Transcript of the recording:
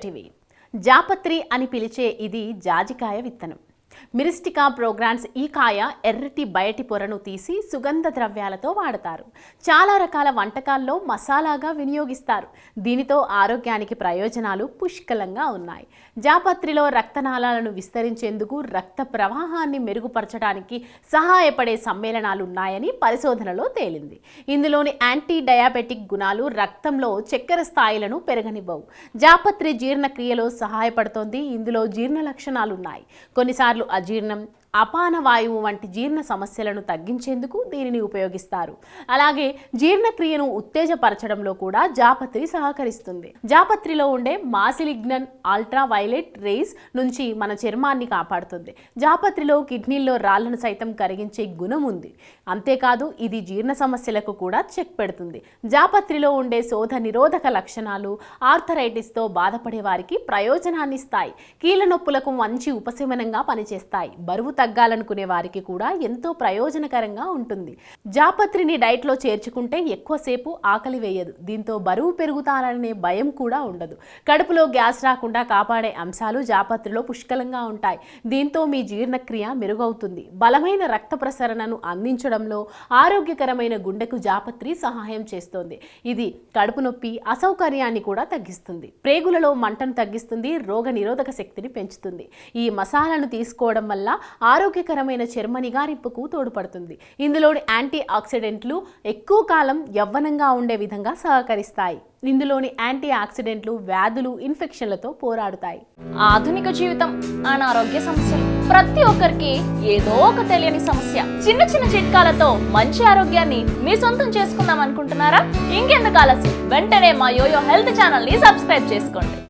TV. జాపత్రి అని పిలిచే ఇది జాజికాయ విత్తనం. మిరిస్టికా ప్రోగ్రాన్స్ ఈ కాయ ఎర్రటి బయటి పొరను తీసి సుగంధ ద్రవ్యాలతో వాడతారు. చాలా రకాల వంటకాల్లో మసాలాగా వినియోగిస్తారు. దీనితో ఆరోగ్యానికి ప్రయోజనాలు పుష్కలంగా ఉన్నాయి. జాపత్రిలో రక్తనాళాలను విస్తరించేందుకు, రక్త ప్రవాహాన్ని మెరుగుపరచడానికి సహాయపడే సమ్మేళనాలు ఉన్నాయని పరిశోధనలో తేలింది. ఇందులోని యాంటీ డయాబెటిక్ గుణాలు రక్తంలో చక్కెర స్థాయిలను పెరగనివ్వవు. జాపత్రి జీర్ణక్రియలో సహాయపడుతోంది. ఇందులో జీర్ణ లక్షణాలున్నాయి. కొన్నిసార్లు అజీర్ణం, అపాన వాయువు వంటి జీర్ణ సమస్యలను తగ్గించేందుకు దీనిని ఉపయోగిస్తారు. అలాగే జీర్ణక్రియను ఉత్తేజపరచడంలో కూడా జాపత్రి సహకరిస్తుంది. జాపత్రిలో ఉండే మాసిలిగ్నన్ అల్ట్రా వైలెట్ రేస్ నుంచి మన చర్మాన్ని కాపాడుతుంది. జాపత్రిలో కిడ్నీల్లో రాళ్లను సైతం కరిగించే గుణం ఉంది. అంతేకాదు ఇది జీర్ణ సమస్యలకు కూడా చెక్ పెడుతుంది. జాపత్రిలో ఉండే శోధ నిరోధక లక్షణాలు ఆర్థరైటిస్తో బాధపడే వారికి ప్రయోజనాన్ని ఇస్తాయి. కీళ్ళ నొప్పులకు మంచి ఉపశమనంగా పనిచేస్తాయి. బరువు తగ్గాలనుకునే వారికి కూడా ఎంతో ప్రయోజనకరంగా ఉంటుంది. జాపత్రిని డైట్లో చేర్చుకుంటే ఎక్కువసేపు ఆకలి వేయదు. దీంతో బరువు పెరుగుతారనే భయం కూడా ఉండదు. కడుపులో గ్యాస్ రాకుండా కాపాడే అంశాలు జాపత్రిలో పుష్కలంగా ఉంటాయి. దీంతో మీ జీర్ణక్రియ మెరుగవుతుంది. బలమైన రక్త ప్రసరణను అందించడంలో, ఆరోగ్యకరమైన గుండెకు జాపత్రి సహాయం చేస్తుంది. ఇది కడుపు నొప్పి, అసౌకర్యాన్ని కూడా తగ్గిస్తుంది. ప్రేగులలో మంటను తగ్గిస్తుంది. రోగ నిరోధక శక్తిని పెంచుతుంది. ఈ మసాలాను తీసుకోవడం వల్ల ఆరోగ్యకరమైన చర్మ నిగారింపుకు తోడ్పడుతుంది. ఇందులోని యాంటీ ఆక్సిడెంట్లు ఎక్కువ కాలం యవ్వనంగా ఉండే విధంగా సహకరిస్తాయి. ఇందులోని యాంటీ ఆక్సిడెంట్లు వ్యాధులు, ఇన్ఫెక్షన్లతో పోరాడుతాయి. ఆధునిక జీవితం, అనారోగ్య సమస్యలు ప్రతి ఒక్కరికి ఏదో ఒక తెలియని సమస్య. చిన్న చిన్న చిట్కాలతో మంచి ఆరోగ్యాన్ని మీ సొంతం చేసుకుందాం అనుకుంటున్నారా? ఇంకెందుకు ఆలస్యం, వెంటనే మా యోయో హెల్త్ ఛానల్ ని సబ్స్క్రైబ్ చేసుకోండి.